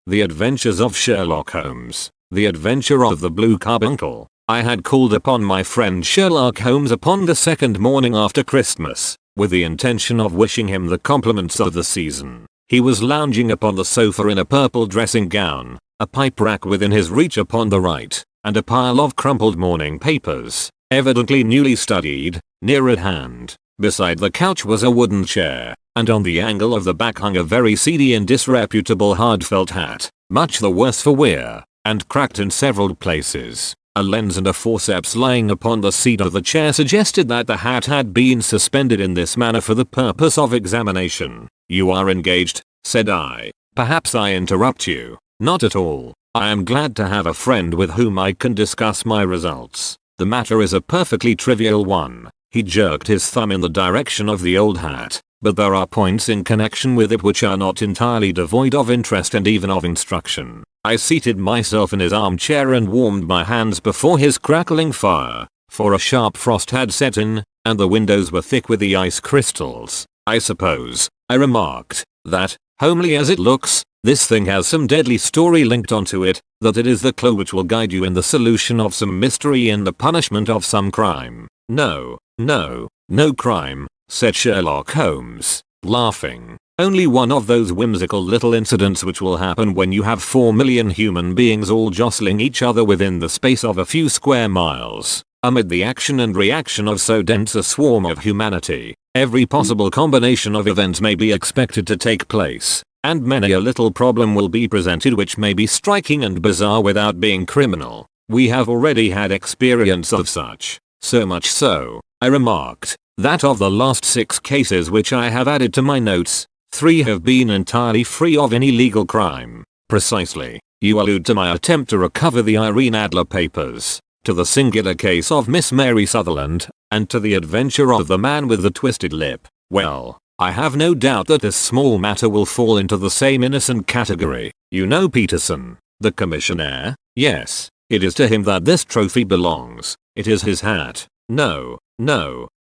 The Adventures of Sherlock Holmes. The Adventure of the Blue Carbuncle. I had called upon my friend Sherlock Holmes upon the second morning after Christmas, with the intention of wishing him the compliments of the season. He was lounging upon the sofa in a purple dressing gown, a pipe rack within his reach upon the right, and a pile of crumpled morning papers, evidently newly studied, near at hand. Beside the couch was a wooden chair, and on the angle of the back hung a very seedy and disreputable hard felt hat, much the worse for wear, and cracked in several places. A lens and a forceps lying upon the seat of the chair suggested that the hat had been suspended in this manner for the purpose of examination. "You are engaged," said I. "Perhaps I interrupt you." "Not at all. I am glad to have a friend with whom I can discuss my results. The matter is a perfectly trivial one." He jerked his thumb in the direction of the old hat, "but there are points in connection with it which are not entirely devoid of interest and even of instruction." I seated myself in his armchair and warmed my hands before his crackling fire, for a sharp frost had set in, and the windows were thick with the ice crystals. "I suppose," I remarked, "that, homely as it looks, this thing has some deadly story linked onto it, that it is the clue which will guide you in the solution of some mystery and the punishment of some crime." No crime," said Sherlock Holmes, laughing. "Only one of those whimsical little incidents which will happen when you have 4 million human beings all jostling each other within the space of a few square miles. Amid the action and reaction of so dense a swarm of humanity, every possible combination of events may be expected to take place, and many a little problem will be presented which may be striking and bizarre without being criminal. We have already had experience of such. So much so," I remarked, "that of the last 6 cases which I have added to my notes, 3 have been entirely free of any legal crime." "Precisely. You allude to my attempt to recover the Irene Adler papers, to the singular case of Miss Mary Sutherland, and to the adventure of the man with the twisted lip. Well, I have no doubt that this small matter will fall into the same innocent category. You know Peterson, the commissionaire? Yes, it is to him that this trophy belongs. It is his hat." No,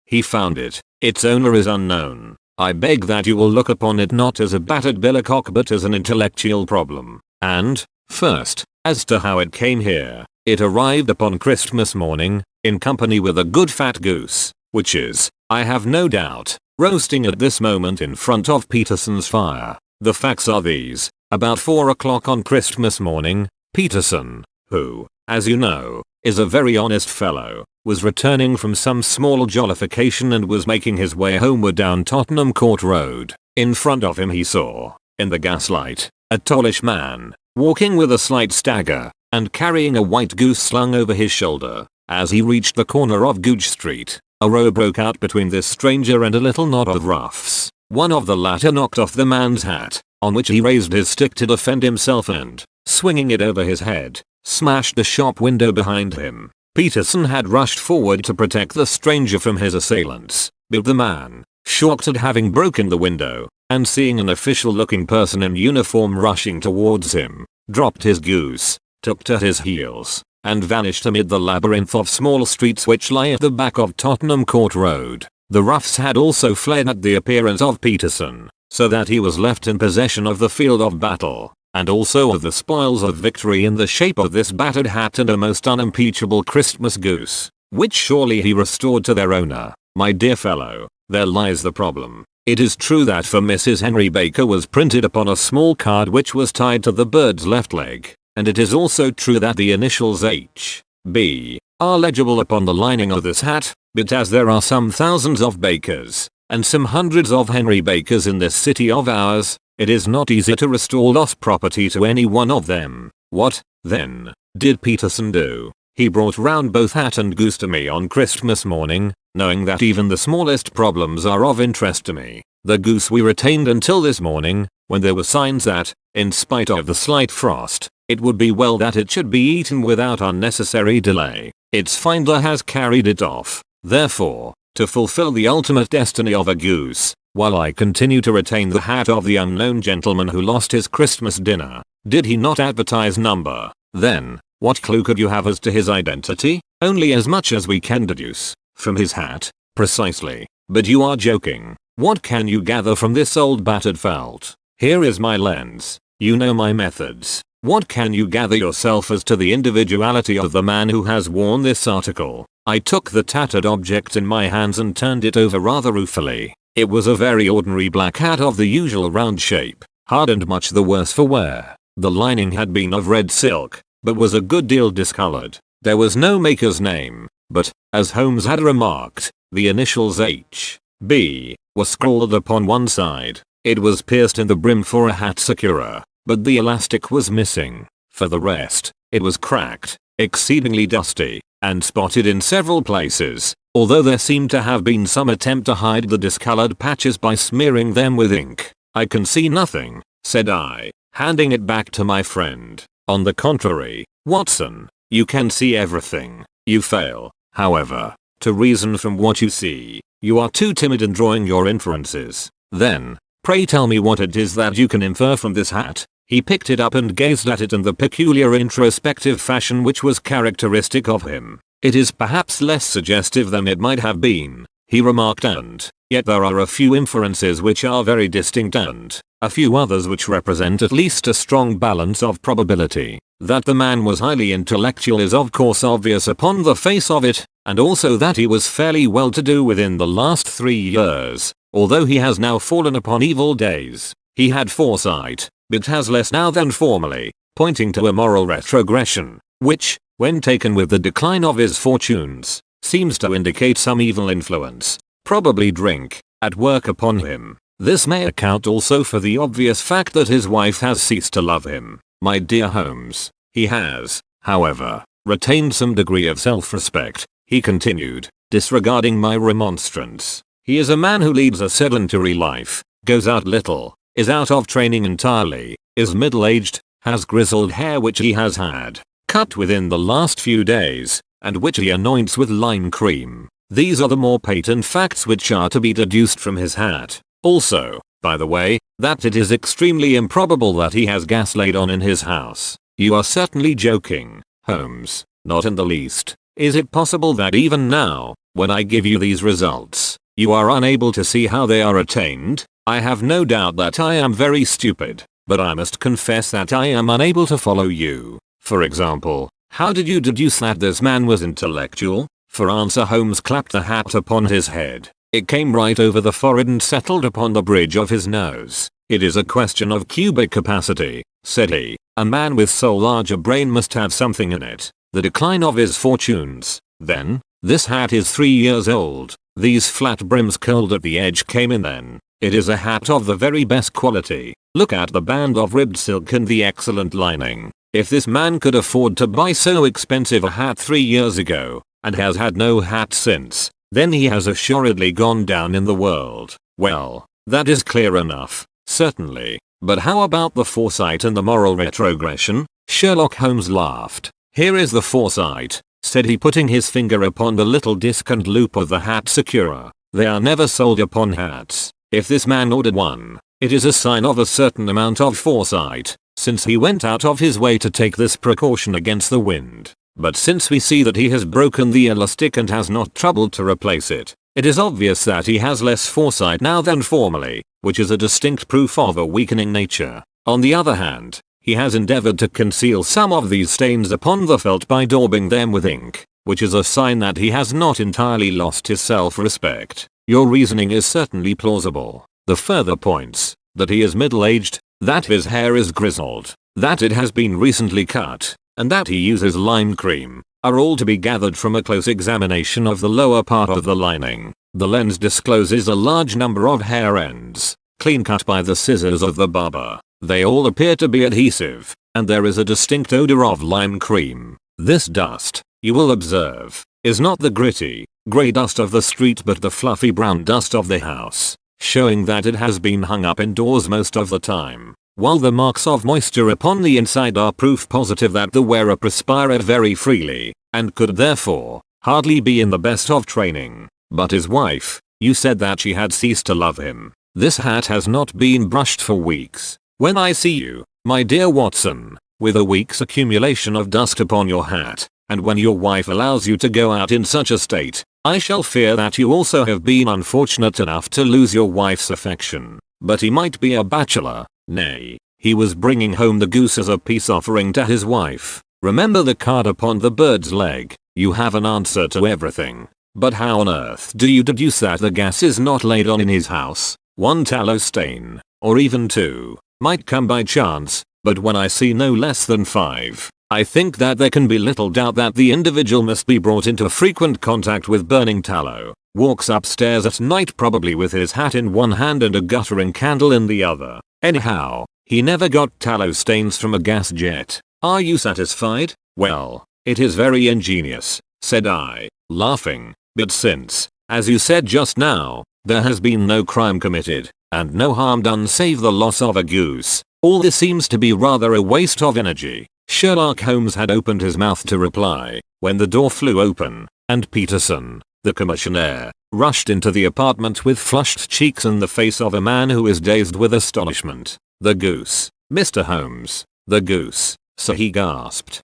he found it. Its owner is unknown. I beg that you will look upon it not as a battered billycock but as an intellectual problem. And, first, as to how it came here. It arrived upon Christmas morning, in company with a good fat goose, which is, I have no doubt, roasting at this moment in front of Peterson's fire. The facts are these. About 4 o'clock on Christmas morning, Peterson, who, as you know, is a very honest fellow, was returning from some small jollification and was making his way homeward down Tottenham Court Road. In front of him he saw, in the gaslight, a tallish man, walking with a slight stagger, and carrying a white goose slung over his shoulder. As he reached the corner of Goodge Street, a row broke out between this stranger and a little knot of roughs. One of the latter knocked off the man's hat, on which he raised his stick to defend himself and, swinging it over his head, smashed the shop window behind him. Peterson had rushed forward to protect the stranger from his assailants, but the man, shocked at having broken the window, and seeing an official-looking person in uniform rushing towards him, dropped his goose, took to his heels, and vanished amid the labyrinth of small streets which lie at the back of Tottenham Court Road. The roughs had also fled at the appearance of Peterson, so that he was left in possession of the field of battle, and also of the spoils of victory in the shape of this battered hat and a most unimpeachable Christmas goose, which surely he restored to their owner. My dear fellow, there lies the problem. It is true that for Mrs. Henry Baker was printed upon a small card which was tied to the bird's left leg, and it is also true that the initials H.B. are legible upon the lining of this hat, but as there are some thousands of Bakers, and some hundreds of Henry Bakers in this city of ours, it is not easy to restore lost property to any one of them. What, then, did Peterson do? He brought round both hat and goose to me on Christmas morning, knowing that even the smallest problems are of interest to me. The goose we retained until this morning, when there were signs that, in spite of the slight frost, it would be well that it should be eaten without unnecessary delay. Its finder has carried it off. Therefore, to fulfill the ultimate destiny of a goose, while I continue to retain the hat of the unknown gentleman who lost his Christmas dinner, did he not advertise number? Then, what clue could you have as to his identity? Only as much as we can deduce. From his hat? Precisely. But you are joking. What can you gather from this old battered felt? Here is my lens. You know my methods. What can you gather yourself as to the individuality of the man who has worn this article? I took the tattered object in my hands and turned it over rather ruefully. It was a very ordinary black hat of the usual round shape, hard and much the worse for wear. The lining had been of red silk, but was a good deal discolored. There was no maker's name, but, as Holmes had remarked, the initials H.B. were scrawled upon one side. It was pierced in the brim for a hat securer, but the elastic was missing. For the rest, it was cracked, exceedingly dusty, and spotted in several places, although there seemed to have been some attempt to hide the discolored patches by smearing them with ink. I can see nothing, said I, handing it back to my friend. On the contrary, Watson, you can see everything. You fail, however, to reason from what you see. You are too timid in drawing your inferences. Then, pray tell me what it is that you can infer from this hat. He picked it up and gazed at it in the peculiar introspective fashion which was characteristic of him. It is perhaps less suggestive than it might have been, he remarked, and yet there are a few inferences which are very distinct and a few others which represent at least a strong balance of probability. That the man was highly intellectual is of course obvious upon the face of it, and also that he was fairly well to do within the last 3 years, although he has now fallen upon evil days. He had foresight, but has less now than formerly, pointing to a moral retrogression, which, when taken with the decline of his fortunes, seems to indicate some evil influence, probably drink, at work upon him. This may account also for the obvious fact that his wife has ceased to love him. My dear Holmes, he has, however, retained some degree of self-respect, he continued, disregarding my remonstrance. He is a man who leads a sedentary life, goes out little, is out of training entirely, is middle-aged, has grizzled hair which he has had cut within the last few days, and which he anoints with lime cream. These are the more patent facts which are to be deduced from his hat. Also, by the way, that it is extremely improbable that he has gas laid on in his house. You are certainly joking, Holmes. Not in the least. Is it possible that even now, when I give you these results, you are unable to see how they are attained? I have no doubt that I am very stupid, but I must confess that I am unable to follow you. For example, how did you deduce that this man was intellectual? For answer Holmes clapped the hat upon his head. It came right over the forehead and settled upon the bridge of his nose. It is a question of cubic capacity, said he. A man with so large a brain must have something in it. The decline of his fortunes. Then, this hat is 3 years old. These flat brims curled at the edge came in then. It is a hat of the very best quality. Look at the band of ribbed silk and the excellent lining. If this man could afford to buy so expensive a hat 3 years ago, and has had no hat since, then he has assuredly gone down in the world. Well, that is clear enough, certainly. But how about the foresight and the moral retrogression? Sherlock Holmes laughed. Here is the foresight, said he, putting his finger upon the little disc and loop of the hat securer. They are never sold upon hats. If this man ordered one, it is a sign of a certain amount of foresight, since he went out of his way to take this precaution against the wind. But since we see that he has broken the elastic and has not troubled to replace it, it is obvious that he has less foresight now than formerly, which is a distinct proof of a weakening nature. On the other hand, he has endeavored to conceal some of these stains upon the felt by daubing them with ink, which is a sign that he has not entirely lost his self-respect. Your reasoning is certainly plausible. The further points, that he is middle-aged, that his hair is grizzled, that it has been recently cut, and that he uses lime cream, are all to be gathered from a close examination of the lower part of the lining. The lens discloses a large number of hair ends, clean cut by the scissors of the barber. They all appear to be adhesive, and there is a distinct odor of lime cream. This dust, you will observe, is not the gritty, grey dust of the street but the fluffy brown dust of the house, showing that it has been hung up indoors most of the time, while the marks of moisture upon the inside are proof positive that the wearer perspired very freely, and could therefore hardly be in the best of training. But his wife, you said that she had ceased to love him. This hat has not been brushed for weeks. When I see you, my dear Watson, with a week's accumulation of dust upon your hat, and when your wife allows you to go out in such a state, I shall fear that you also have been unfortunate enough to lose your wife's affection. But he might be a bachelor, nay, He was bringing home the goose as a peace offering to his wife. Remember the card upon the bird's leg? You have an answer to everything. But how on earth do you deduce that the gas is not laid on in his house? One tallow stain, or even two, might come by chance, but when I see no less than 5, I think that there can be little doubt that the individual must be brought into frequent contact with burning tallow, walks upstairs at night probably with his hat in one hand and a guttering candle in the other. Anyhow, he never got tallow stains from a gas jet. Are you satisfied? Well, it is very ingenious, said I, laughing, but since, as you said just now, there has been no crime committed, and no harm done save the loss of a goose, all this seems to be rather a waste of energy. Sherlock Holmes had opened his mouth to reply, when the door flew open, and Peterson, the commissionaire, rushed into the apartment with flushed cheeks and the face of a man who is dazed with astonishment. The goose, Mr. Holmes, the goose, so he gasped.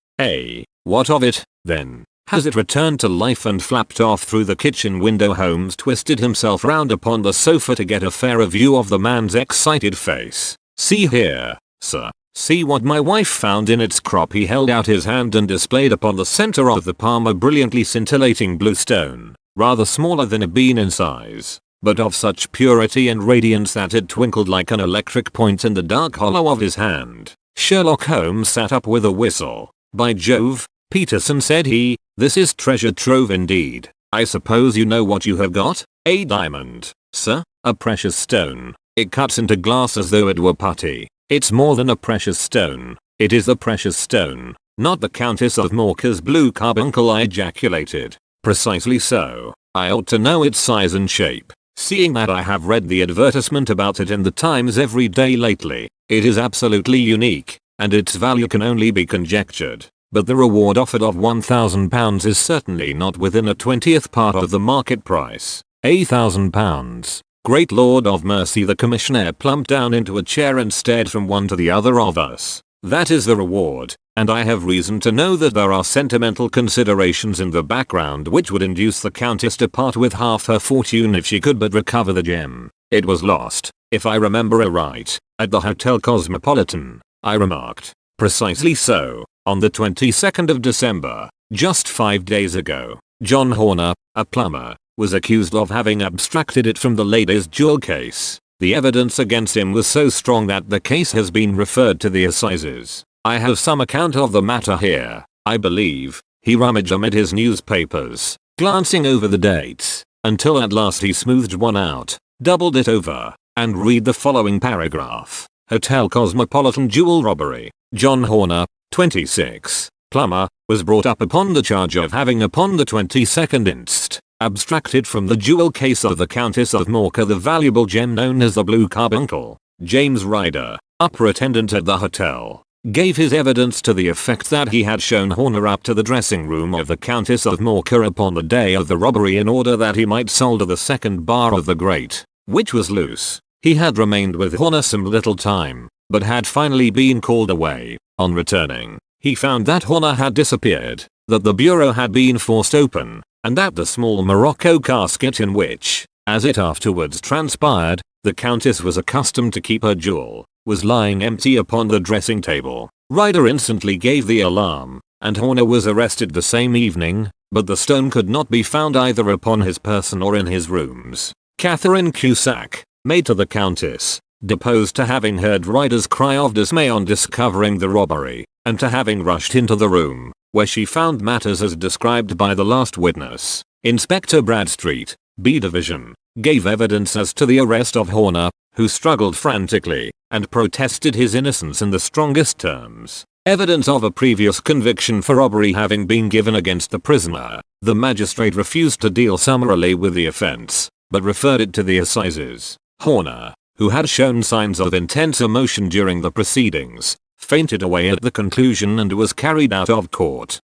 What of it, then? Has it returned to life and flapped off through the kitchen window? Holmes twisted himself round upon the sofa to get a fairer view of the man's excited face. See here, sir. See what my wife found in its crop. He held out his hand and displayed upon the center of the palm a brilliantly scintillating blue stone, rather smaller than a bean in size, but of such purity and radiance that it twinkled like an electric point in the dark hollow of his hand. Sherlock Holmes sat up with a whistle. By Jove, Peterson, said he, this is treasure trove indeed. I suppose you know what you have got? A diamond, sir, a precious stone. It cuts into glass as though it were putty. It's more than a precious stone. It is the precious stone, not the Countess of Morcar's blue carbuncle, I ejaculated. Precisely so. I ought to know its size and shape, seeing that I have read the advertisement about it in the Times every day lately. It is absolutely unique, and its value can only be conjectured. But the reward offered of £1,000 is certainly not within a 20th part of the market price. £1,000. Great Lord of mercy! The commissionaire plumped down into a chair and stared from one to the other of us. That is the reward, and I have reason to know that there are sentimental considerations in the background which would induce the Countess to part with half her fortune if she could but recover the gem. It was lost, if I remember aright, at the Hotel Cosmopolitan, I remarked. Precisely so. On the 22nd of December, just 5 days ago, John Horner, a plumber, was accused of having abstracted it from the lady's jewel case. The evidence against him was so strong that the case has been referred to the assizes. I have some account of the matter here, I believe. He rummaged amid his newspapers, glancing over the dates, until at last he smoothed one out, doubled it over, and read the following paragraph. Hotel Cosmopolitan jewel robbery. John Horner, 26, plumber, was brought up upon the charge of having upon the 22nd inst. abstracted from the jewel case of the Countess of Morcar the valuable gem known as the blue carbuncle. James Ryder, upper attendant at the hotel, gave his evidence to the effect that he had shown Horner up to the dressing room of the Countess of Morcar upon the day of the robbery in order that he might solder the second bar of the grate, which was loose. He had remained with Horner some little time, but had finally been called away. On returning, he found that Horner had disappeared, that the bureau had been forced open, and that the small Morocco casket in which, as it afterwards transpired, the Countess was accustomed to keep her jewel, was lying empty upon the dressing table. Ryder instantly gave the alarm, and Horner was arrested the same evening, but the stone could not be found either upon his person or in his rooms. Catherine Cusack, maid to the Countess, deposed to having heard Ryder's cry of dismay on discovering the robbery, and to having rushed into the room, where she found matters as described by the last witness. Inspector Bradstreet, B Division, gave evidence as to the arrest of Horner, who struggled frantically, and protested his innocence in the strongest terms. Evidence of a previous conviction for robbery having been given against the prisoner, the magistrate refused to deal summarily with the offence, but referred it to the assizes. Horner, who had shown signs of intense emotion during the proceedings, fainted away at the conclusion and was carried out of court.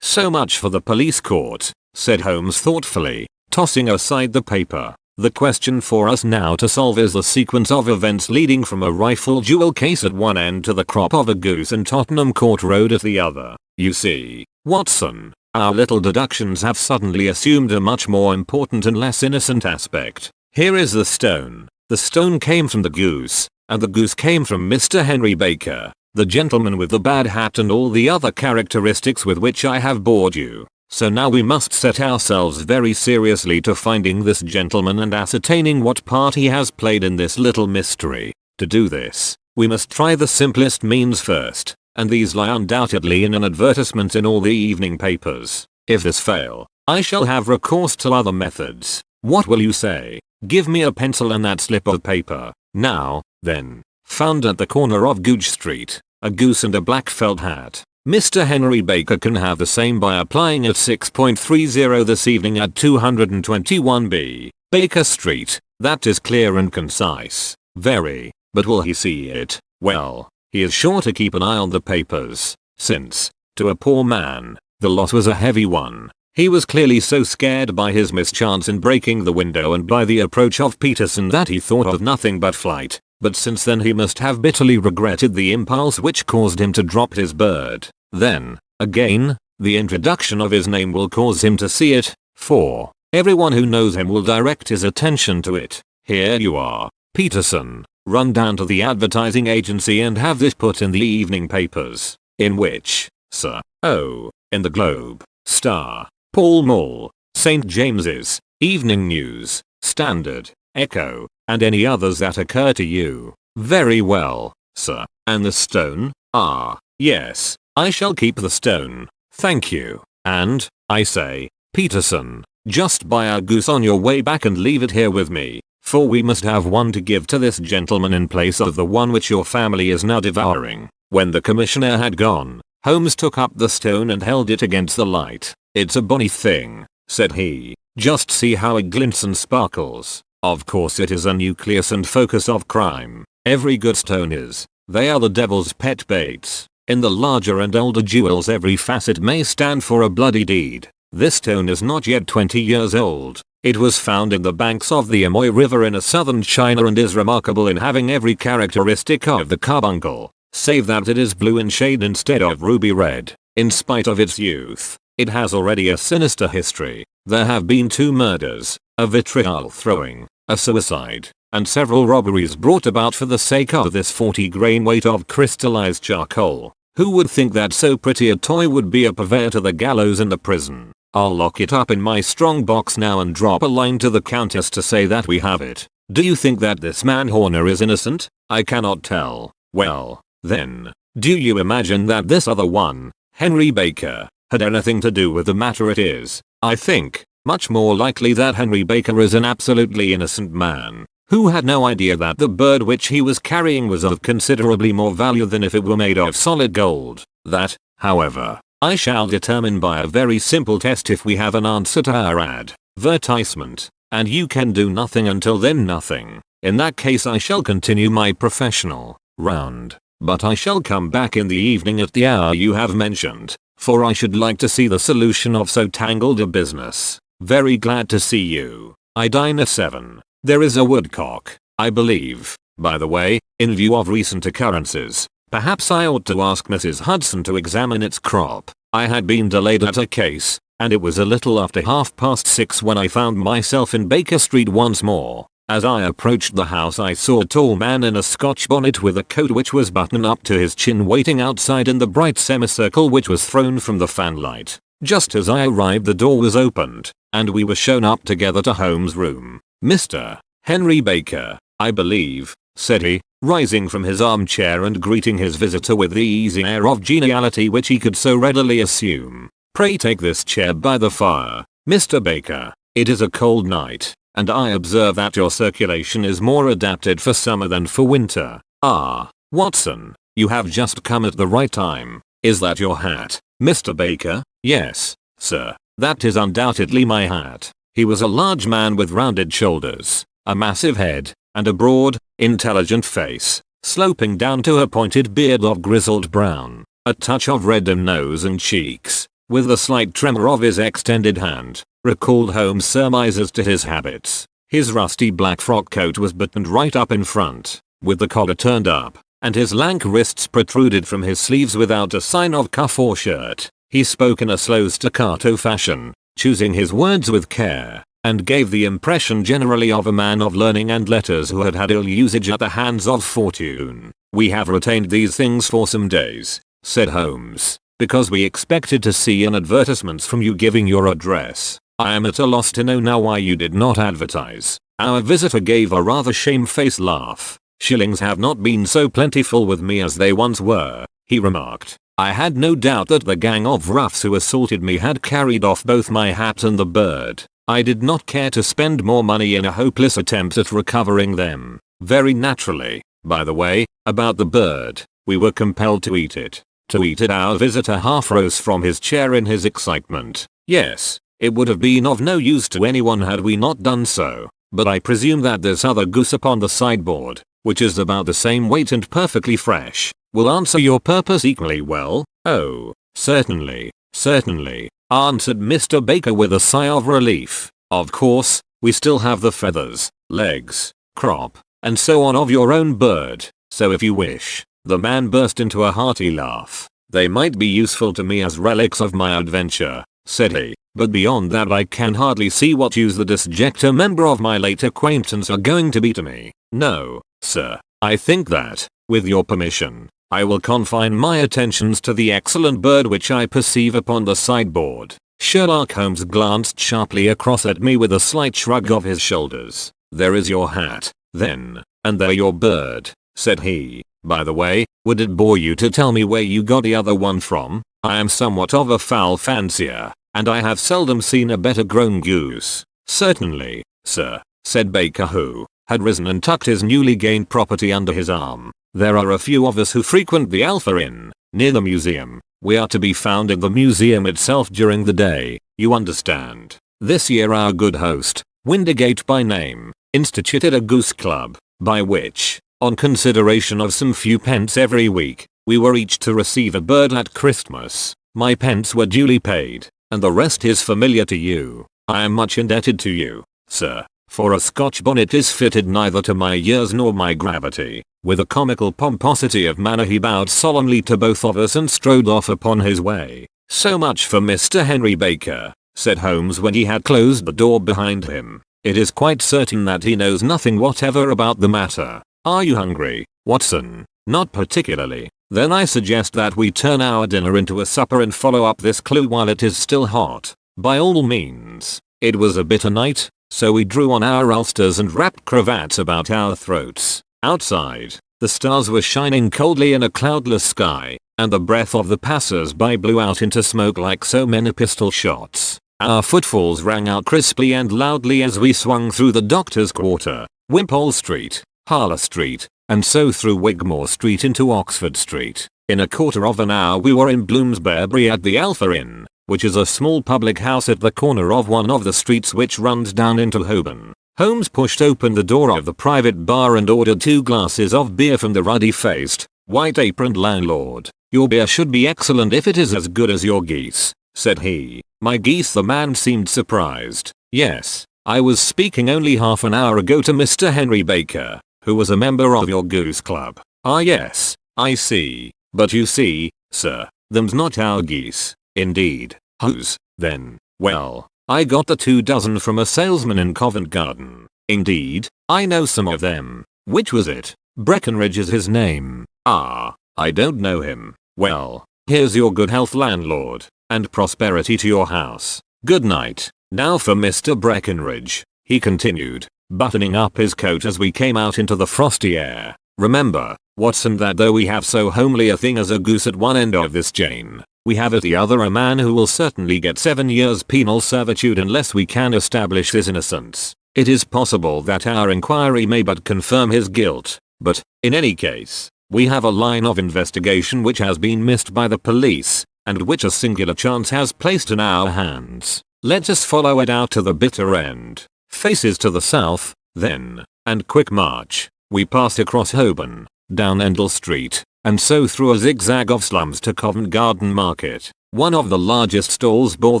So much for the police court, said Holmes thoughtfully, tossing aside the paper. The question for us now to solve is the sequence of events leading from a rifle jewel case at one end to the crop of a goose in Tottenham Court Road at the other. You see, Watson, our little deductions have suddenly assumed a much more important and less innocent aspect. Here is the stone. The stone came from the goose, And the goose came from Mr. Henry Baker, the gentleman with the bad hat and all the other characteristics with which I have bored you. So now we must set ourselves very seriously to finding this gentleman and ascertaining what part he has played in this little mystery. To do this, we must try the simplest means first, and these lie undoubtedly in an advertisement in all the evening papers. If this fail, I shall have recourse to other methods. What will you say? Give me a pencil and that slip of paper. Now, then, found at the corner of Googe Street, a goose and a black felt hat. Mr. Henry Baker can have the same by applying at 6.30 this evening at 221B, Baker Street. That is clear and concise. Very. But will he see it? Well, he is sure to keep an eye on the papers, since, to a poor man, the lot was a heavy one. He was clearly so scared by his mischance in breaking the window and by the approach of Peterson that he thought of nothing but flight. But since then he must have bitterly regretted the impulse which caused him to drop his bird. Then, again, the introduction of his name will cause him to see it, for everyone who knows him will direct his attention to it. Here you are, Peterson. Run down to the advertising agency and have this put in the evening papers. In which, sir? Oh, in the Globe, Star, Pall Mall, St. James's, Evening News, Standard, Echo, and any others that occur to you. Very well, sir. And the stone? Ah, yes, I shall keep the stone. Thank you. And, I say, Peterson, just buy a goose on your way back and leave it here with me, for we must have one to give to this gentleman in place of the one which your family is now devouring. When the commissioner had gone, Holmes took up the stone and held it against the light. It's a bonny thing, said he. Just see how it glints and sparkles. Of course it is a nucleus and focus of crime. Every good stone is. They are the devil's pet baits. In the larger and older jewels every facet may stand for a bloody deed. This stone is not yet 20 years old. It was found in the banks of the Amoy River in southern China and is remarkable in having every characteristic of the carbuncle, save that it is blue in shade instead of ruby red. In spite of its youth, it has already a sinister history. There have been 2 murders, a vitriol throwing, a suicide, and several robberies brought about for the sake of this 40 grain weight of crystallized charcoal. Who would think that so pretty a toy would be a purveyor to the gallows and the prison? I'll lock it up in my strong box now and drop a line to the countess to say that we have it. Do you think that this man Horner is innocent? I cannot tell. Well, then, do you imagine that this other one, Henry Baker, had anything to do with the matter? It is, I think, much more likely that Henry Baker is an absolutely innocent man, who had no idea that the bird which he was carrying was of considerably more value than if it were made of solid gold. That, however, I shall determine by a very simple test if we have an answer to our advertisement, and you can do nothing until then. Nothing. In that case I shall continue my professional round, but I shall come back in the evening at the hour you have mentioned, for I should like to see the solution of so tangled a business. Very glad to see you. I dine at 7. There is a woodcock, I believe. By the way, in view of recent occurrences, perhaps I ought to ask Mrs. Hudson to examine its crop. I had been delayed at a case, and it was a little after 6:30 when I found myself in Baker Street once more. As I approached the house I saw a tall man in a Scotch bonnet with a coat which was buttoned up to his chin waiting outside in the bright semicircle which was thrown from the fanlight. Just as I arrived the door was opened, and we were shown up together to Holmes' room. Mr. Henry Baker, I believe, said he, rising from his armchair and greeting his visitor with the easy air of geniality which he could so readily assume. Pray take this chair by the fire, Mr. Baker. It is a cold night, and I observe that your circulation is more adapted for summer than for winter. Ah, Watson, you have just come at the right time. Is that your hat, Mr. Baker? Yes, sir, that is undoubtedly my hat. He was a large man with rounded shoulders, a massive head, and a broad, intelligent face, sloping down to a pointed beard of grizzled brown, a touch of red in nose and cheeks, with a slight tremor of his extended hand, recalled Holmes' surmises to his habits. His rusty black frock coat was buttoned right up in front, with the collar turned up, and his lank wrists protruded from his sleeves without a sign of cuff or shirt. He spoke in a slow staccato fashion, choosing his words with care, and gave the impression generally of a man of learning and letters who had had ill usage at the hands of fortune. "We have retained these things for some days," said Holmes, "because we expected to see an advertisement from you giving your address. I am at a loss to know now why you did not advertise." Our visitor gave a rather shamefaced laugh. "Shillings have not been so plentiful with me as they once were," he remarked. "I had no doubt that the gang of roughs who assaulted me had carried off both my hat and the bird. I did not care to spend more money in a hopeless attempt at recovering them. Very naturally, by the way, about the bird, we were compelled to eat it." To eat it? Our visitor half rose from his chair in his excitement. "Yes, it would have been of no use to anyone had we not done so. But I presume that this other goose upon the sideboard, which is about the same weight and perfectly fresh, will answer your purpose equally well?" "Oh, certainly, certainly," answered Mr. Baker with a sigh of relief. "Of course, we still have the feathers, legs, crop, and so on of your own bird, so if you wish." The man burst into a hearty laugh. "They might be useful to me as relics of my adventure," said he, "but beyond that I can hardly see what use the disjecta member of my late acquaintance are going to be to me. No, sir, I think that, with your permission, I will confine my attentions to the excellent bird which I perceive upon the sideboard." Sherlock Holmes glanced sharply across at me with a slight shrug of his shoulders. "There is your hat, then, and there your bird," said he. "By the way, would it bore you to tell me where you got the other one from? I am somewhat of a fowl fancier, and I have seldom seen a better grown goose." "Certainly, sir," said Baker, who had risen and tucked his newly gained property under his arm. "There are a few of us who frequent the Alpha Inn, near the museum. We are to be found in the museum itself during the day, you understand. This year our good host, Windigate by name, instituted a goose club, by which, on consideration of some few pence every week, we were each to receive a bird at Christmas. My pence were duly paid, and the rest is familiar to you. I am much indebted to you, sir, for a Scotch bonnet is fitted neither to my years nor my gravity." With a comical pomposity of manner he bowed solemnly to both of us and strode off upon his way. "So much for Mr. Henry Baker," said Holmes when he had closed the door behind him. "It is quite certain that he knows nothing whatever about the matter. Are you hungry, Watson?" "Not particularly." "Then I suggest that we turn our dinner into a supper and follow up this clue while it is still hot." "By all means." It was a bitter night, so we drew on our ulsters and wrapped cravats about our throats. Outside, the stars were shining coldly in a cloudless sky, and the breath of the passers-by blew out into smoke like so many pistol shots. Our footfalls rang out crisply and loudly as we swung through the Doctor's Quarter, Wimpole Street, Harley Street, and so through Wigmore Street into Oxford Street. In a quarter of an hour we were in Bloomsbury at the Alpha Inn, which is a small public house at the corner of one of the streets which runs down into Holborn. Holmes pushed open the door of the private bar and ordered 2 glasses of beer from the ruddy-faced, white-aproned landlord. "Your beer should be excellent if it is as good as your geese," said he. "My geese?" The man seemed surprised. "Yes, I was speaking only half an hour ago to Mr. Henry Baker, who was a member of your goose club." "Ah yes, I see. But you see, sir, them's not our geese." "Indeed. Whose, then?" "Well, I got the 2 dozen from a salesman in Covent Garden." "Indeed? I know some of them. Which was it?" "Breckenridge is his name." "Ah, I don't know him. Well, here's your good health, landlord, and prosperity to your house. Good night. Now for Mr. Breckenridge," he continued, buttoning up his coat as we came out into the frosty air. "Remember, Watson, that though we have so homely a thing as a goose at one end of this chain, we have at the other a man who will certainly get 7 years penal servitude unless we can establish his innocence. It is possible that our inquiry may but confirm his guilt, but, in any case, we have a line of investigation which has been missed by the police, and which a singular chance has placed in our hands. Let us follow it out to the bitter end. Faces to the south, then, and quick march." We passed across Holborn, down Endell Street, and so through a zigzag of slums to Covent Garden Market. One of the largest stalls bore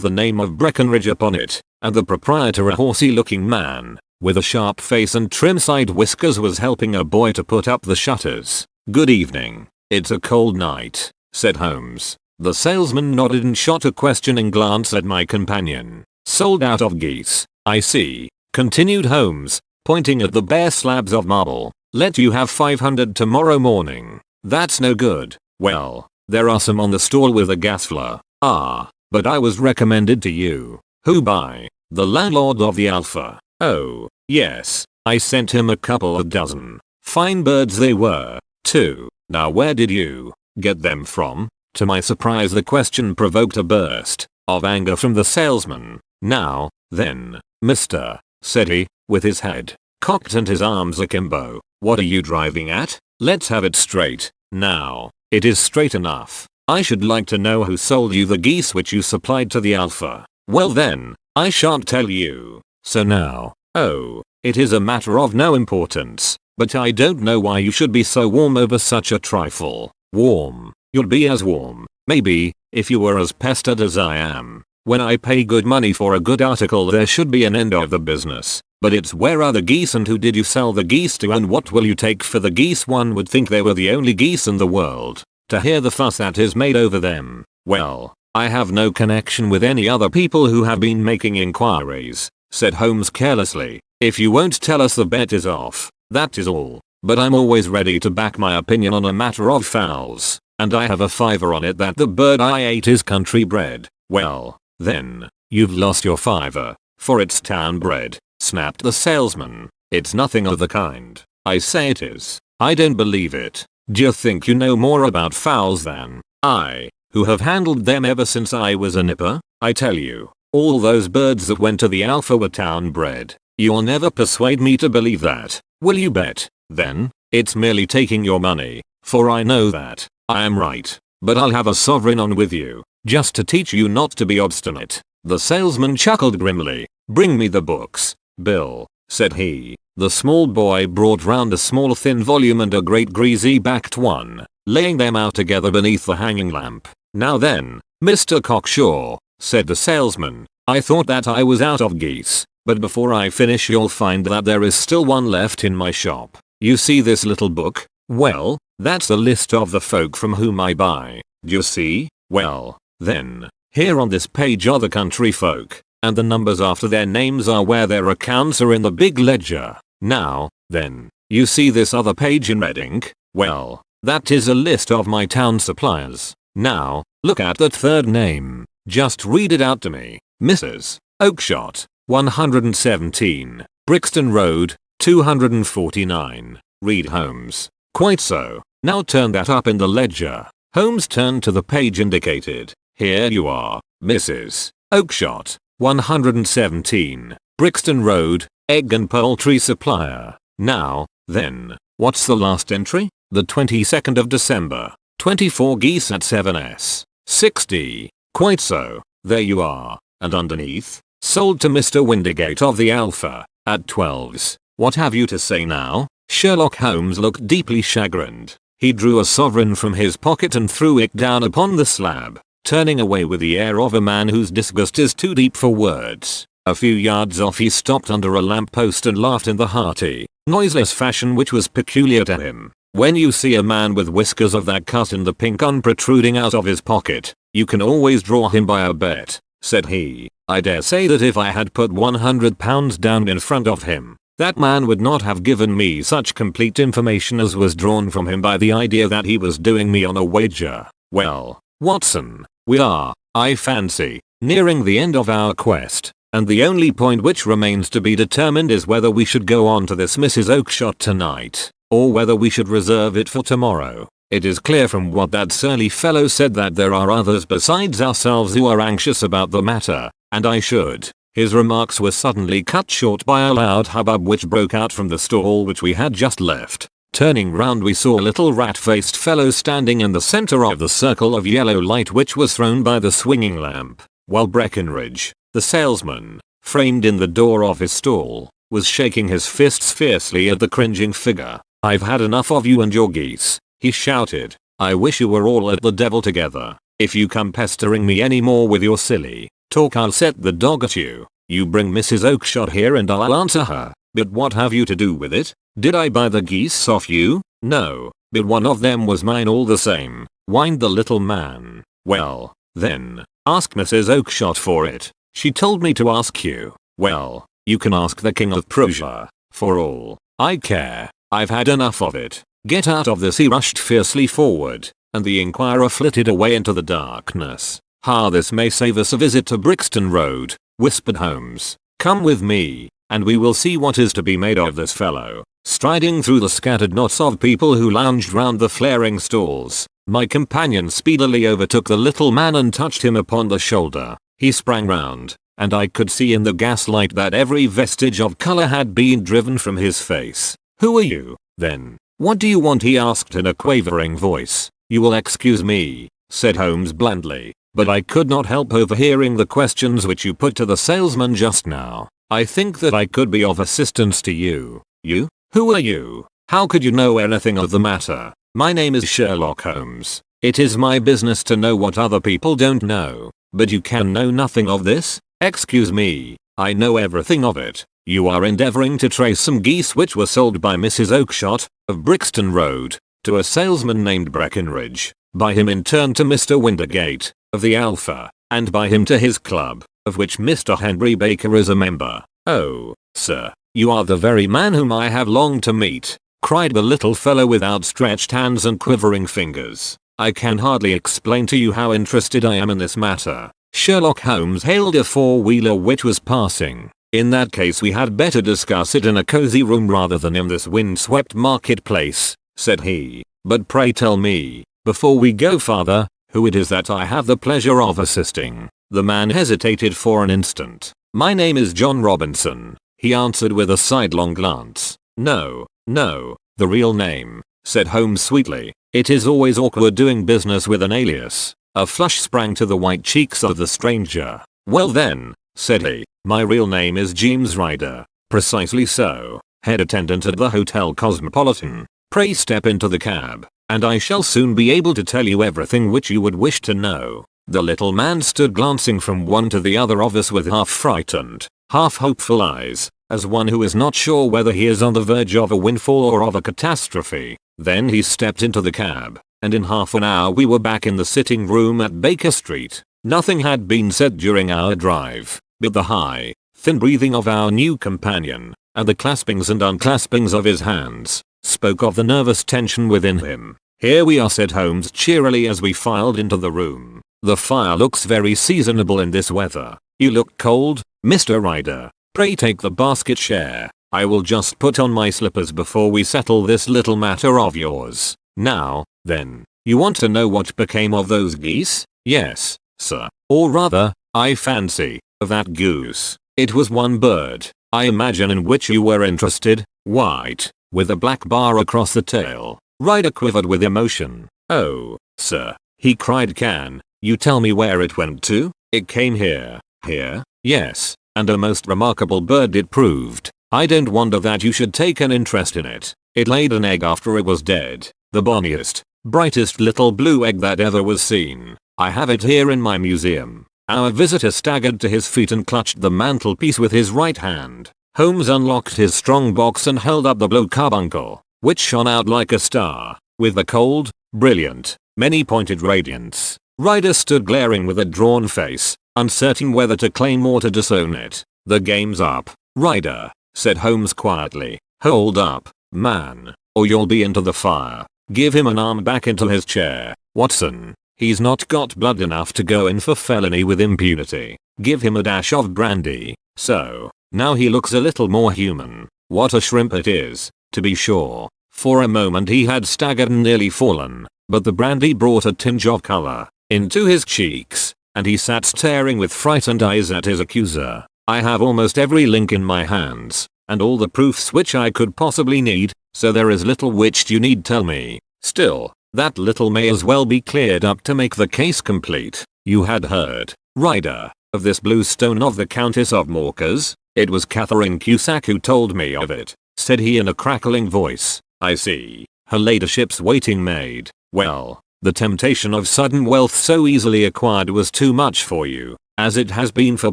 the name of Breckenridge upon it, and the proprietor, a horsey-looking man, with a sharp face and trim side whiskers, was helping a boy to put up the shutters. "Good evening. It's a cold night," said Holmes. The salesman nodded and shot a questioning glance at my companion. "Sold out of geese?" I see, continued Holmes, pointing at the bare slabs of marble. Let you have 500 tomorrow morning. That's no good. Well, there are some on the stall with a gas flare. Ah, but I was recommended to you. Who by? The landlord of the Alpha. Oh, yes, I sent him a couple of dozen. Fine birds they were, too. Now where did you get them from? To my surprise the question provoked a burst of anger from the salesman. Now, then, mister, said he, with his head cocked and his arms akimbo, what are you driving at? Let's have it straight. Now, it is straight enough. I should like to know who sold you the geese which you supplied to the Alpha. Well then, I shan't tell you. So now, oh, it is a matter of no importance, but I don't know why you should be so warm over such a trifle. Warm? You'd be as warm, maybe, if you were as pestered as I am. When I pay good money for a good article there should be an end of the business. But it's where are the geese and who did you sell the geese to and what will you take for the geese? One would think they were the only geese in the world. To hear the fuss that is made over them. Well, I have no connection with any other people who have been making inquiries, said Holmes carelessly. If you won't tell us the bet is off, that is all. But I'm always ready to back my opinion on a matter of fowls, and I have a fiver on it that the bird I ate is country bred. Well, then, you've lost your fiver, for it's town bred, snapped the salesman. It's nothing of the kind. I say it is. I don't believe it. Do you think you know more about fowls than I, who have handled them ever since I was a nipper? I tell you, all those birds that went to the Alpha were town bred. You'll never persuade me to believe that, will you bet? Then, it's merely taking your money, for I know that I am right. But I'll have a sovereign on with you, just to teach you not to be obstinate. The salesman chuckled grimly. Bring me the books, Bill, said he. The small boy brought round a small thin volume and a great greasy-backed one, laying them out together beneath the hanging lamp. Now then, Mr. Cockshaw, said the salesman, I thought that I was out of geese, but before I finish you'll find that there is still one left in my shop. You see this little book? Well, that's the list of the folk from whom I buy. Do you see? Well, then, here on this page are the country folk, and the numbers after their names are where their accounts are in the big ledger. Now, then, you see this other page in red ink? Well, that is a list of my town suppliers. Now, look at that third name. Just read it out to me. Mrs. Oakshott, 117, Brixton Road, 249. Read Holmes. Quite so. Now turn that up in the ledger. Holmes turned to the page indicated. Here you are, Mrs. Oakshott, 117, Brixton Road, egg and poultry supplier. Now, then, what's the last entry? The 22nd of December. 24 geese at 7s. 60. Quite so. There you are. And underneath, sold to Mr. Windigate of the Alpha, at 12s. What have you to say now? Sherlock Holmes looked deeply chagrined. He drew a sovereign from his pocket and threw it down upon the slab, turning away with the air of a man whose disgust is too deep for words. A few yards off he stopped under a lamppost and laughed in the hearty, noiseless fashion which was peculiar to him. When you see a man with whiskers of that cut and the pink un protruding out of his pocket, you can always draw him by a bet, said he. I dare say that if I had put £100 down in front of him, that man would not have given me such complete information as was drawn from him by the idea that he was doing me on a wager. Well, Watson, we are, I fancy, nearing the end of our quest, and the only point which remains to be determined is whether we should go on to this Mrs. Oakshott tonight, or whether we should reserve it for tomorrow. It is clear from what that surly fellow said that there are others besides ourselves who are anxious about the matter, and I should. His remarks were suddenly cut short by a loud hubbub which broke out from the stall which we had just left. Turning round we saw a little rat-faced fellow standing in the center of the circle of yellow light which was thrown by the swinging lamp, while Breckenridge, the salesman, framed in the door of his stall, was shaking his fists fiercely at the cringing figure. I've had enough of you and your geese, he shouted. I wish you were all at the devil together. If you come pestering me any more with your silly talk I'll set the dog at you. You bring Mrs. Oakshott here and I'll answer her. But what have you to do with it? Did I buy the geese off you? No, but one of them was mine all the same, whined the little man. Well, then, ask Mrs. Oakshott for it. She told me to ask you. Well, You can ask the king of Prussia. For all I care, I've had enough of it. Get out of this. He rushed fiercely forward, and the inquirer flitted away into the darkness. This may save us a visit to Brixton Road, whispered Holmes. Come with me, and we will see what is to be made of this fellow. Striding through the scattered knots of people who lounged round the flaring stalls, my companion speedily overtook the little man and touched him upon the shoulder. He sprang round, and I could see in the gaslight that every vestige of color had been driven from his face. Who are you, then? What do you want? He asked in a quavering voice. You will excuse me, said Holmes blandly, but I could not help overhearing the questions which you put to the salesman just now. I think that I could be of assistance to you. You? Who are you? How could you know anything of the matter? My name is Sherlock Holmes. It is my business to know what other people don't know. But you can know nothing of this? Excuse me, I know everything of it. You are endeavoring to trace some geese which were sold by Mrs. Oakshott, of Brixton Road, to a salesman named Breckenridge, by him in turn to Mr. Wintergate, of the Alpha, and by him to his club, of which Mr. Henry Baker is a member. Oh, sir, you are the very man whom I have longed to meet, cried the little fellow with outstretched hands and quivering fingers. I can hardly explain to you how interested I am in this matter. Sherlock Holmes hailed a four-wheeler which was passing. In that case we had better discuss it in a cozy room rather than in this windswept marketplace, said he. But pray tell me, before we go farther, who it is that I have the pleasure of assisting. The man hesitated for an instant. My name is John Robinson, he answered with a sidelong glance. No, the real name, said Holmes sweetly. It is always awkward doing business with an alias. A flush sprang to the white cheeks of the stranger. Well then, said he, my real name is James Ryder. Precisely so, head attendant at the Hotel Cosmopolitan. Pray step into the cab, and I shall soon be able to tell you everything which you would wish to know. The little man stood glancing from one to the other of us with half frightened, half hopeful eyes, as one who is not sure whether he is on the verge of a windfall or of a catastrophe. Then he stepped into the cab, and in half an hour we were back in the sitting room at Baker Street. Nothing had been said during our drive, but the high, thin breathing of our new companion, and the claspings and unclaspings of his hands, spoke of the nervous tension within him. Here we are, said Holmes cheerily as we filed into the room. The fire looks very seasonable in this weather. You look cold, Mr. Ryder. Pray take the basket chair. I will just put on my slippers before we settle this little matter of yours. Now, then, you want to know what became of those geese? Yes, sir. Or rather, I fancy, of that goose. It was one bird, I imagine, in which you were interested, white, with a black bar across the tail. Ryder quivered with emotion. Oh, sir, he cried, can you tell me where it went to? It came here. Here? Yes, and a most remarkable bird it proved. I don't wonder that you should take an interest in it. It laid an egg after it was dead. The bonniest, brightest little blue egg that ever was seen. I have it here in my museum. Our visitor staggered to his feet and clutched the mantelpiece with his right hand. Holmes unlocked his strong box and held up the blue carbuncle, which shone out like a star, with a cold, brilliant, many-pointed radiance. Ryder stood glaring with a drawn face, uncertain whether to claim or to disown it. The game's up, Ryder, said Holmes quietly. Hold up, man, or you'll be into the fire. Give him an arm back into his chair, Watson. He's not got blood enough to go in for felony with impunity. Give him a dash of brandy. So, now he looks a little more human. What a shrimp it is, to be sure. For a moment he had staggered and nearly fallen, but the brandy brought a tinge of color into his cheeks, and he sat staring with frightened eyes at his accuser. I have almost every link in my hands, and all the proofs which I could possibly need, so there is little which you need tell me. Still, that little may as well be cleared up to make the case complete. You had heard, Ryder, of this blue stone of the Countess of Morcar's? It was Catherine Cusack who told me of it, said he in a crackling voice. I see. Her ladyship's waiting maid. Well, the temptation of sudden wealth so easily acquired was too much for you, as it has been for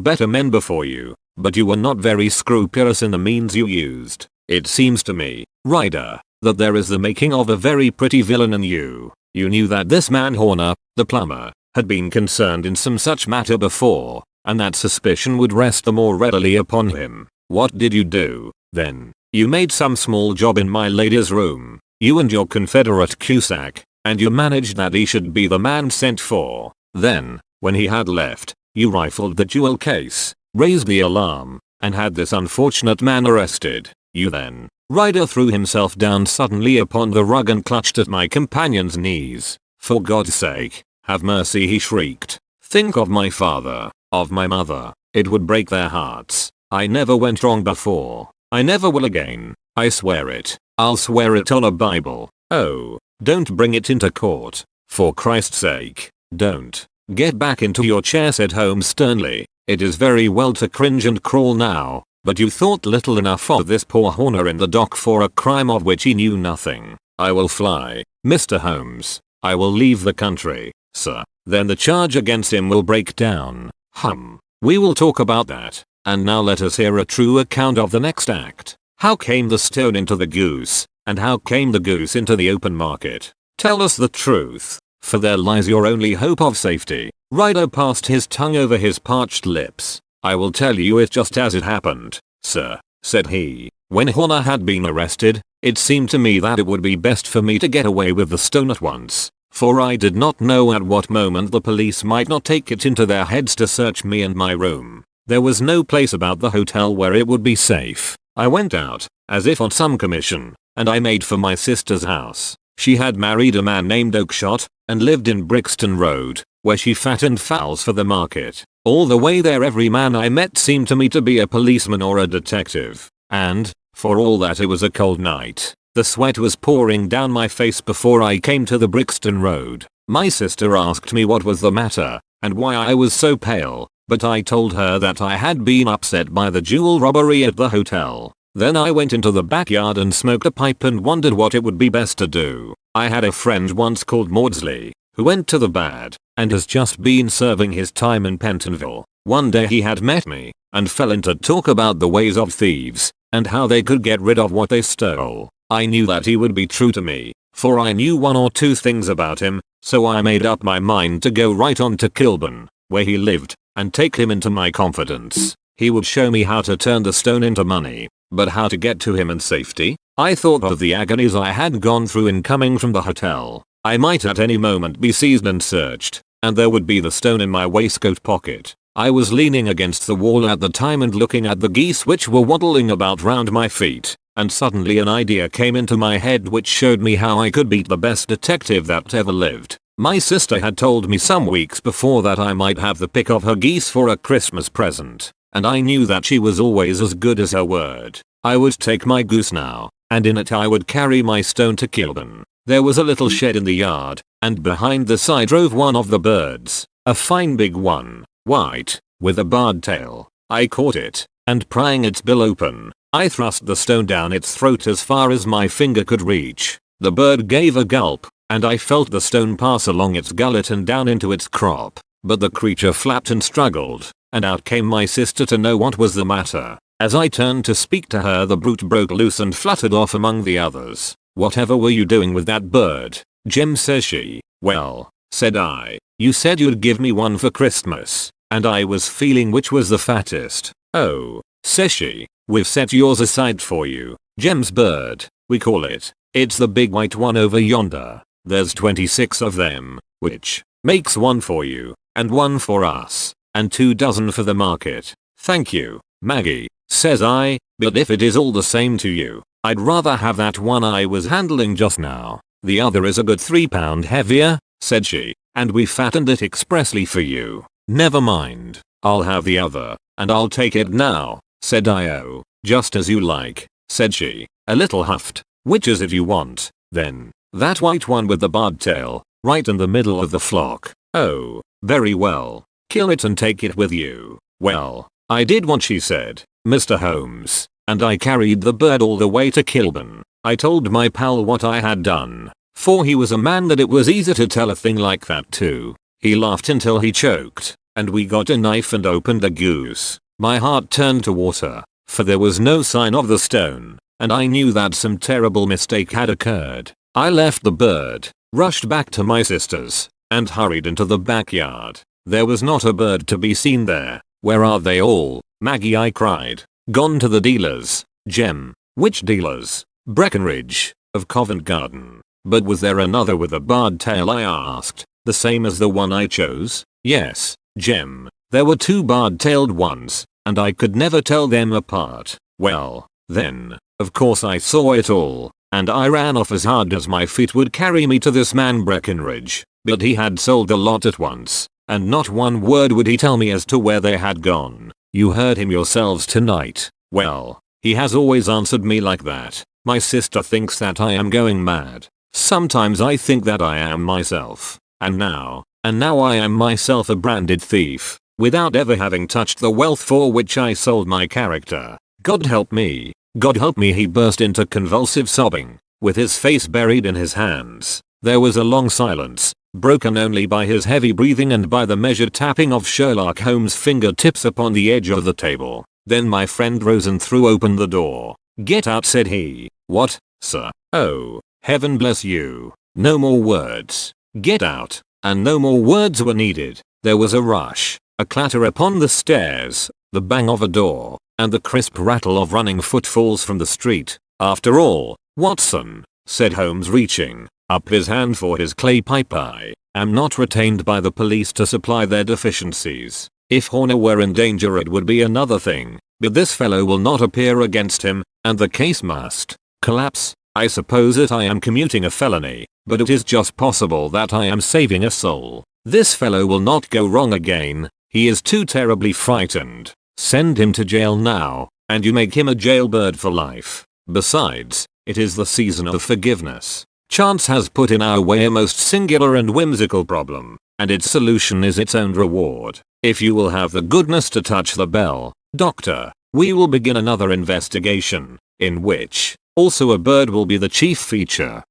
better men before you, but you were not very scrupulous in the means you used. It seems to me, Ryder, that there is the making of a very pretty villain in you. You knew that this man Horner, the plumber, had been concerned in some such matter before, and that suspicion would rest the more readily upon him. What did you do, then? You made some small job in my lady's room, you and your Confederate Cusack, and you managed that he should be the man sent for. Then, when he had left, you rifled the jewel case, raised the alarm, and had this unfortunate man arrested. You then, Ryder threw himself down suddenly upon the rug and clutched at my companion's knees. For God's sake, have mercy, he shrieked. Think of my father, of my mother. It would break their hearts. I never went wrong before. I never will again. I swear it. I'll swear it on a Bible. Oh, don't bring it into court. For Christ's sake, don't. Get back into your chair, said Holmes sternly. It is very well to cringe and crawl now, but you thought little enough of this poor Horner in the dock for a crime of which he knew nothing. I will fly, Mr. Holmes. I will leave the country, sir. Then the charge against him will break down. We will talk about that. And now let us hear a true account of the next act. How came the stone into the goose, and how came the goose into the open market? Tell us the truth, for there lies your only hope of safety. Ryder passed his tongue over his parched lips. I will tell you it just as it happened, sir, said he. When Horner had been arrested, it seemed to me that it would be best for me to get away with the stone at once, for I did not know at what moment the police might not take it into their heads to search me and my room. There was no place about the hotel where it would be safe. I went out, as if on some commission, and I made for my sister's house. She had married a man named Oakshott, and lived in Brixton Road, where she fattened fowls for the market. All the way there every man I met seemed to me to be a policeman or a detective, and, for all that it was a cold night, the sweat was pouring down my face before I came to the Brixton Road. My sister asked me what was the matter, and why I was so pale, but I told her that I had been upset by the jewel robbery at the hotel. Then I went into the backyard and smoked a pipe and wondered what it would be best to do. I had a friend once called Maudsley, who went to the bad, and has just been serving his time in Pentonville. One day he had met me, and fell into talk about the ways of thieves, and how they could get rid of what they stole. I knew that he would be true to me, for I knew one or two things about him, so I made up my mind to go right on to Kilburn, where he lived, and take him into my confidence. He would show me how to turn the stone into money, but how to get to him in safety? I thought of the agonies I had gone through in coming from the hotel. I might at any moment be seized and searched, and there would be the stone in my waistcoat pocket. I was leaning against the wall at the time and looking at the geese which were waddling about round my feet, and suddenly an idea came into my head which showed me how I could beat the best detective that ever lived. My sister had told me some weeks before that I might have the pick of her geese for a Christmas present, and I knew that she was always as good as her word. I would take my goose now, and in it I would carry my stone to Kilburn. There was a little shed in the yard, and behind this I drove one of the birds, a fine big one, white, with a barred tail. I caught it, and prying its bill open, I thrust the stone down its throat as far as my finger could reach. The bird gave a gulp, and I felt the stone pass along its gullet and down into its crop, but the creature flapped and struggled, and out came my sister to know what was the matter. As I turned to speak to her, the brute broke loose and fluttered off among the others. Whatever were you doing with that bird, Jim, says she. Well, said I, you said you'd give me one for Christmas, and I was feeling which was the fattest. Oh, says she, we've set yours aside for you, Jem's bird, we call it. It's the big white one over yonder. There's 26 of them, which makes one for you, and one for us, and 2 dozen for the market. Thank you, Maggie, says I, but if it is all the same to you, I'd rather have that one I was handling just now. The other is a good 3 pound heavier, said she, and we fattened it expressly for you. Never mind, I'll have the other, and I'll take it now, said I. Oh, just as you like, said she, a little huffed. Which is it you want, then? That white one with the barred tail, right in the middle of the flock. Oh, very well. Kill it and take it with you. Well, I did what she said, Mr. Holmes, and I carried the bird all the way to Kilburn. I told my pal what I had done, for he was a man that it was easy to tell a thing like that to. He laughed until he choked, and we got a knife and opened the goose. My heart turned to water, for there was no sign of the stone, and I knew that some terrible mistake had occurred. I left the bird, rushed back to my sister's, and hurried into the backyard. There was not a bird to be seen there. Where are they all, Maggie? I cried. Gone to the dealers. Gem. Which dealers? Breckenridge, of Covent Garden. But was there another with a barred tail, I asked. The same as the one I chose? Yes, Gem. There were two barred-tailed ones, and I could never tell them apart. Well, then, of course I saw it all, and I ran off as hard as my feet would carry me to this man Breckenridge. But he had sold the lot at once, and not one word would he tell me as to where they had gone. You heard him yourselves tonight. Well, he has always answered me like that. My sister thinks that I am going mad. Sometimes I think that I am myself. And now I am myself a branded thief, without ever having touched the wealth for which I sold my character. God help me. God help me, he burst into convulsive sobbing, with his face buried in his hands. There was a long silence, broken only by his heavy breathing and by the measured tapping of Sherlock Holmes' fingertips upon the edge of the table. Then my friend rose and threw open the door. "Get out," said he. "What, sir? Oh, heaven bless you. No more words. Get out." And no more words were needed. There was a rush, a clatter upon the stairs, the bang of a door, and the crisp rattle of running footfalls from the street. "After all, Watson," said Holmes, reaching up his hand for his clay pipe, "I am not retained by the police to supply their deficiencies. If Horner were in danger it would be another thing, but this fellow will not appear against him, and the case must collapse. I suppose that I am commuting a felony, but it is just possible that I am saving a soul. This fellow will not go wrong again. He is too terribly frightened. Send him to jail now, and you make him a jailbird for life. Besides, it is the season of forgiveness. Chance has put in our way a most singular and whimsical problem, and its solution is its own reward. If you will have the goodness to touch the bell, Doctor, we will begin another investigation, in which also a bird will be the chief feature."